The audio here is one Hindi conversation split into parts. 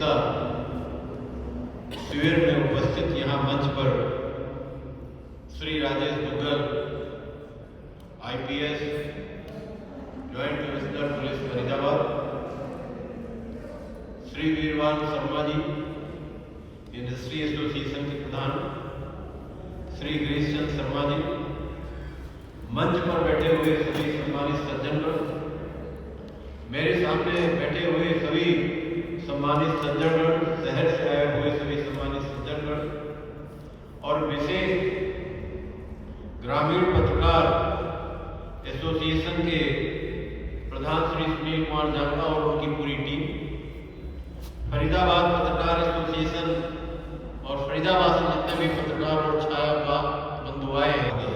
हिस्सा शिविर में उपस्थित यहाँ मंच पर Shri Rajesh Duggal IPS joint commissioner police Faridabad, Shri Veervan Sharma ji industry association के प्रधान, श्री गिरीश चंद शर्मा जी, मंच पर बैठे हुए सभी सम्मानित सज्जनगण, मेरे सामने बैठे हुए सभी सम्मानित सज्जनगण, शहर से आए हुए सभी सम्मानित सज्जनगण और विशेष ग्रामीण पत्रकार एसोसिएशन के प्रधान श्री सुनील कुमार जांगा और उनकी पूरी टीम, फरीदाबाद पत्रकार एसोसिएशन और फरीदाबाद से जितने भी पत्रकार और छाया बंधु आए हैं।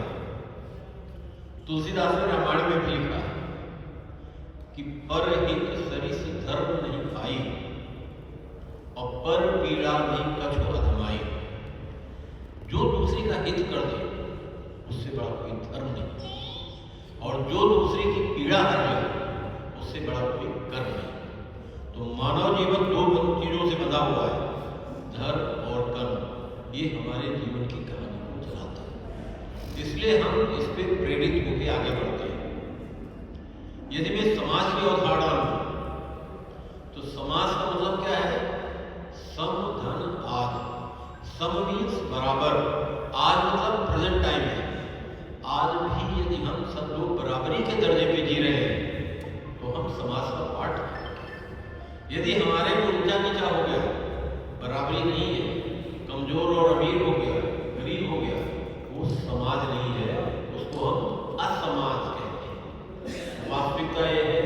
तुलसीदास ने रामायण में भी लिखा है कि पर हित सरिस धर्म नहीं पाई और पर पीड़ा नहीं कछु अधमाई। जो दूसरे का हित कर दे उससे बड़ा कोई धर्म नहीं, और जो दूसरे की पीड़ा हर ले उससे बड़ा कोई कर्म नहीं। तो मानव जीवन दो चीजों से बंधा हुआ है, धर्म और कर्म। ये हमारे जीवन की कहानी को चलाता है, इसलिए हम इस पे प्रेरित होकर आगे बढ़ते हैं। यदि मैं समाज की अवधारणा लूं तो समाज का मतलब क्या है? सम धन आद। सम मीन्स बराबर, आज मतलब प्रेजेंट टाइम है। आज भी यदि हम सब लोग बराबरी के दर्जे पे जी रहे हैं तो हम समाज का पार्ट हैं। यदि हमारे में ऊंचा नीचा हो गया, बराबरी नहीं है, कमजोर और अमीर हो गया, गरीब हो गया, वो समाज नहीं है, उसको हम असमाज कहते हैं। वास्तविकता यह है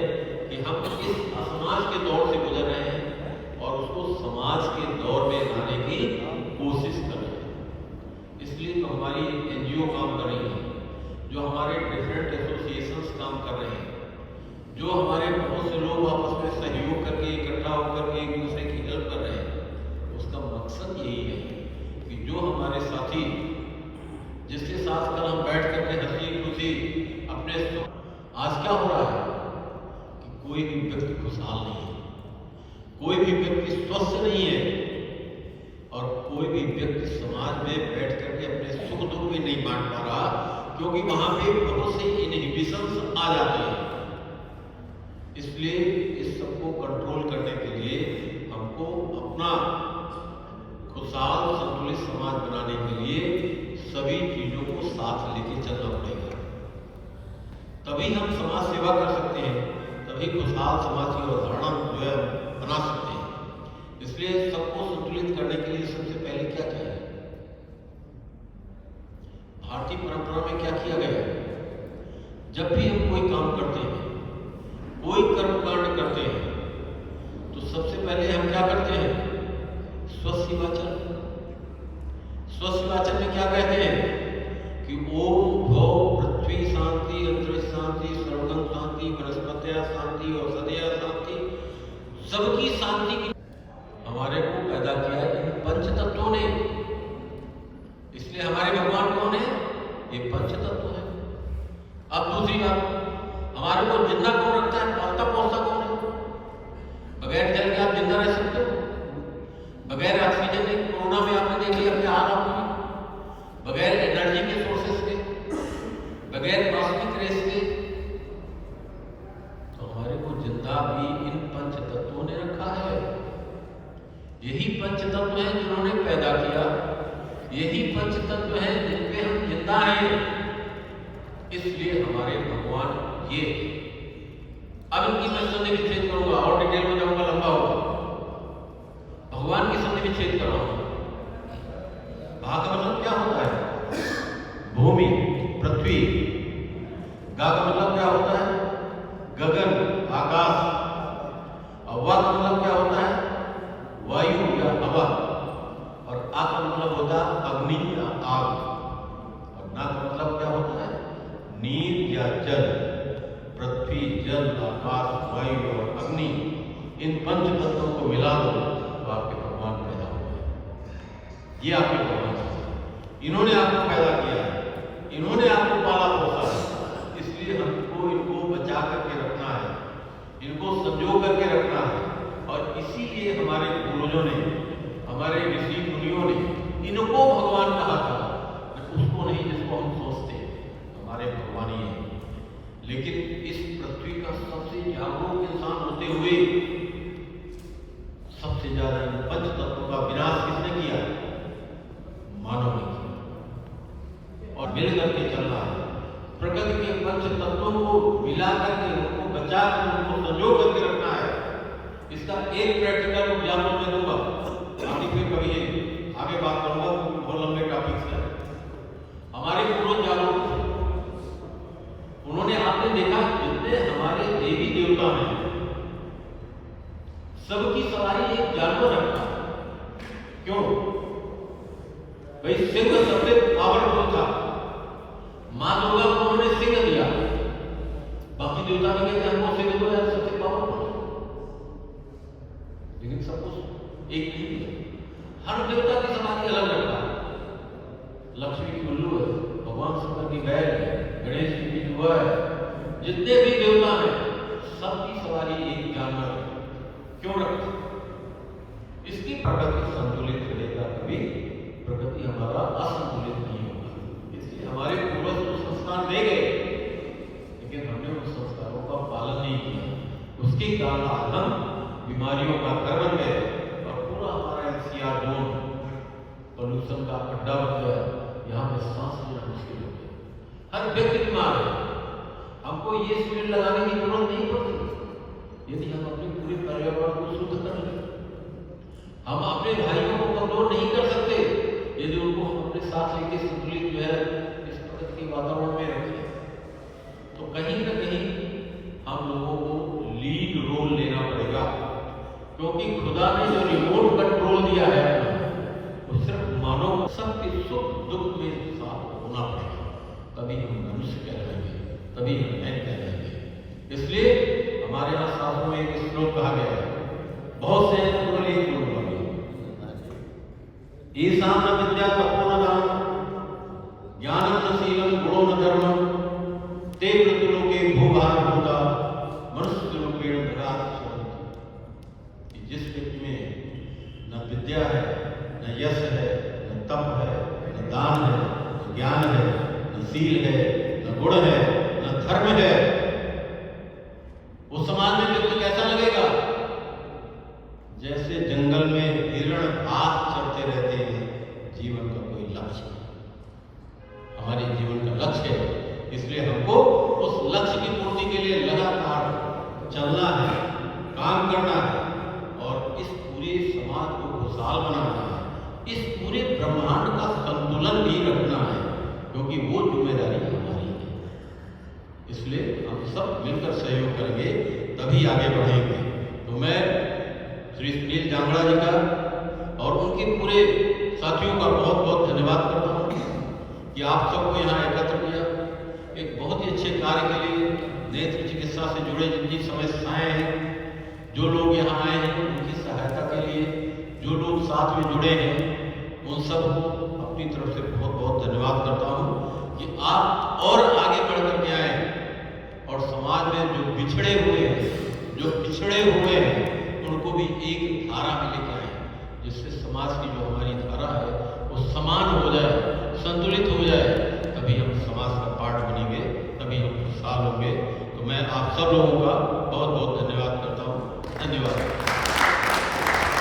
कि हम इस असमाज के दौर से गुजर रहे हैं और उसको समाज के दौर में लाने की कोशिश कर रहे हैं। इसलिए तो हमारी NGO काम कर रही है, जो हमारे डिफरेंट एसोसिएशंस काम कर रहे हैं, जो हमारे बहुत से लोग आपस में सहयोग करके इकट्ठा होकर के एक दूसरे की हेल्प कर रहे हैं। उसका मकसद यही है कि जो हमारे साथी जिसके साथ कल हम बैठ करके हंसी खुशी अपने, आज क्या हो रहा है कि कोई भी व्यक्ति खुशहाल नहीं है, कोई भी व्यक्ति स्वस्थ नहीं है और कोई भी व्यक्ति समाज में बैठ करके अपने सुख दुख भी नहीं बांट पा रहा, क्योंकि वहां पे बहुत से इनहिबिशंस आ जाते हैं। इसलिए इस सबको कंट्रोल करने के लिए हमको अपना खुशहाल संतुलित समाज बनाने के लिए सभी चीजों को साथ लेके चलना पड़ेगा। तभी हम समाज सेवा कर सकते हैं, तभी खुशहाल समाज की अवधारणा जो है बना सकते हैं। इसलिए सबको संतुलित करने के लिए सबसे पहले क्या किया है? भारतीय परंपरा में क्या किया गया है? जब भी हम कोई काम करते हैं, कोई कर्मकांड करते हैं, तो सबसे पहले हम क्या करते हैं? स्वशिवाचन। स्वशिवाचन में क्या कहते हैं कि ओम भौ पृथ्वी शांति, अंतरिक्ष शांति, सर्वगम शांति, वनस्पत्या शांति, औषधया शांति, सबकी शांति की। हमारे को पैदा किया इन पंच तत्वों ने, इसलिए हमारे भगवान कौन है? ये पंच तत्व है। अब दूसरी बात, हमारे को जिंदा कौन रखता है? पालता पोसता कौन है? बगैर जल के आप जिंदा रह सकते हो? बगैर ऑक्सीजन के कोरोना में आपने देख लिया अपने हाल आपने, बगैर एनर्जी के सोर्सेस के, बगैर कॉस्मिक रेस के, तो हमारे को जिंदा भी इन पंच तत्वों ने रखा है। यही पंच तत्व है जिन्होंने पैदा किया, यही पंच तत्व है जिन पे हम जिंदा हैं। इसलिए हमारे भगवान ये, अब इनकी मैं संधि विच्छेद करूंगा और डिटेल में जाऊंगा, लंबा होगा। भगवान की संधि विच्छेद कर रहा हूं। भा का मतलब क्या होता है? भूमि, पृथ्वी। गा का मतलब क्या होता है? गगन, आकाश। और वा का मतलब क्या होता है? वायु या हवा। और आ का मतलब होता है अग्नि या आग। और ना का मतलब क्या होता है? नीर या जल। पृथ्वी, जल, आकाश, वायु और अग्नि, इन पंच तत्वों को मिला दो तो आपके भगवान पैदा हुए। ये आपके भगवान है, इन्होंने आपको पैदा किया है, इन्होंने आपको पाला पोसा है। इसलिए हमको इनको बचा करके रखना है, इनको संजो करके रखना है। और इसीलिए हमारे पूर्वज पूर्वजों ने, हमारे ऋषि मुनियों ने इनको भगवान कहा था, उसको नहीं जिसको हम सोचते हमारे भगवान ही है। लेकिन इस पृथ्वी का सबसे जागरूक इंसान होते हुए सबसे ज्यादा पंच तत्वों का विनाश किसने किया? मानव ने किया। और मिल करके चल रहा है। प्रकृति के पंच तत्वों को मिला करके, उनको बचा कर, उनको संजो करके रखना है। इसका एक प्रैक्टिकल एग्जाम्पल मैं दूंगा, आगे फिर कभी आगे बात करूंगा, बहुत लंबे टॉपिक है। हमारे पूर्वज जागरूक थे, उन्होंने आपने देखा जितने हमारे देवी देवता हैं सबकी सवारी एक जानवर रखा। क्यों भाई? सिंह सबसे पावरफुल था, मां दुर्गा को उन्होंने सिंह दिया, बाकी देवता भी कहते हमको सिंह दो यार, सबसे पावरफुल, लेकिन सब कुछ एक ही है। हर देवता की सवारी अलग रखा। लक्ष्मी की उल्लू है, भगवान शंकर की बैल है, गणेश जी की जुआ है, जितने भी देवता हैं सबकी सवारी एक जानवर है। क्यों रखते? इसकी प्रकृति संतुलित रहेगा, कभी प्रकृति हमारा असंतुलित नहीं होगा। इसलिए हमारे पूर्वज तो संस्कार दे गए, लेकिन हमने उन संस्कारों का पालन नहीं किया। उसके कारण आज हम बीमारियों का घर बन गए और पूरा हमारा एनसीआर जोन पोल्यूशन का अड्डा बन गया। यहाँ पे सांस लेना मुश्किल हो गया, हर व्यक्ति बीमार है। हमको ये स्पीड लगाने की जरूरत नहीं पड़ती यदि हम अपने पूरे पर्यावरण को शुद्ध कर लें। हम अपने भाइयों को कमजोर नहीं कर सकते यदि उनको हम अपने साथ लेके संतुलित जो है इस प्रकृति के वातावरण में रखें। तो कहीं न कहीं हम लोगों को लीड रोल लेना पड़ेगा, क्योंकि खुदा ने जो रिमोट कंट्रोल दिया है वो सिर्फ मानव सबके सुख दुख में साथ होना पड़ेगा, तभी हम मनुष्य कहलाएंगे, तभी हम मैन कहलाएंगे। इसलिए हमारे यहाँ शास्त्रों में एक श्लोक कहा गया है, बहुत से ईशान न विद्या तपो न दानम ज्ञानम न शीलम गुणो न धर्मम ते मृत्युलोके भूभार भूता मनुष्य रूपेण धरात चरन्ति। जिस व्यक्ति में न विद्या है, न यश है, न तप है, न दान है, न ज्ञान है, न शील है, न गुण है, न धर्म है, उस समाज में व्यक्ति कैसा लगेगा? जैसे जंगल में हिरण घास चरते रहते हैं, जीवन का कोई लक्ष्य नहीं। हमारे जीवन का लक्ष्य है, इसलिए हमको उस लक्ष्य की पूर्ति के लिए लगातार चलना है, काम करना है और इस पूरे समाज को खुशहाल बनाना है, इस पूरे ब्रह्मांड का संतुलन भी रखना है, क्योंकि वो जिम्मेदारी हमारी है। इसलिए हम सब मिलकर सहयोग करेंगे तभी आगे बढ़ेंगे। तो मैं श्री सुनील जांगड़ा जी का और उनके पूरे साथियों का बहुत बहुत धन्यवाद करता हूँ कि आप सबको यहाँ एकत्र किया एक बहुत ही अच्छे कार्य के लिए। नेत्र चिकित्सा से जुड़े जितनी समस्याएं हैं, जो लोग यहाँ आए हैं उनकी सहायता के लिए, जो लोग साथ में जुड़े हैं, उन सबको अपनी तरफ से बहुत बहुत धन्यवाद करता हूँ कि आप और आगे बढ़ करके आए और समाज में जो पिछड़े हुए हैं, जो पिछड़े हुए हैं, उनको भी एक धारा में लेके आए, जिससे समाज की जो हमारी धारा है वो समान हो जाए, संतुलित हो जाए, तभी हम समाज का पार्ट बनेंगे, तभी हम खुशहाल होंगे। तो मैं आप सब लोगों का बहुत बहुत धन्यवाद करता हूँ। धन्यवाद।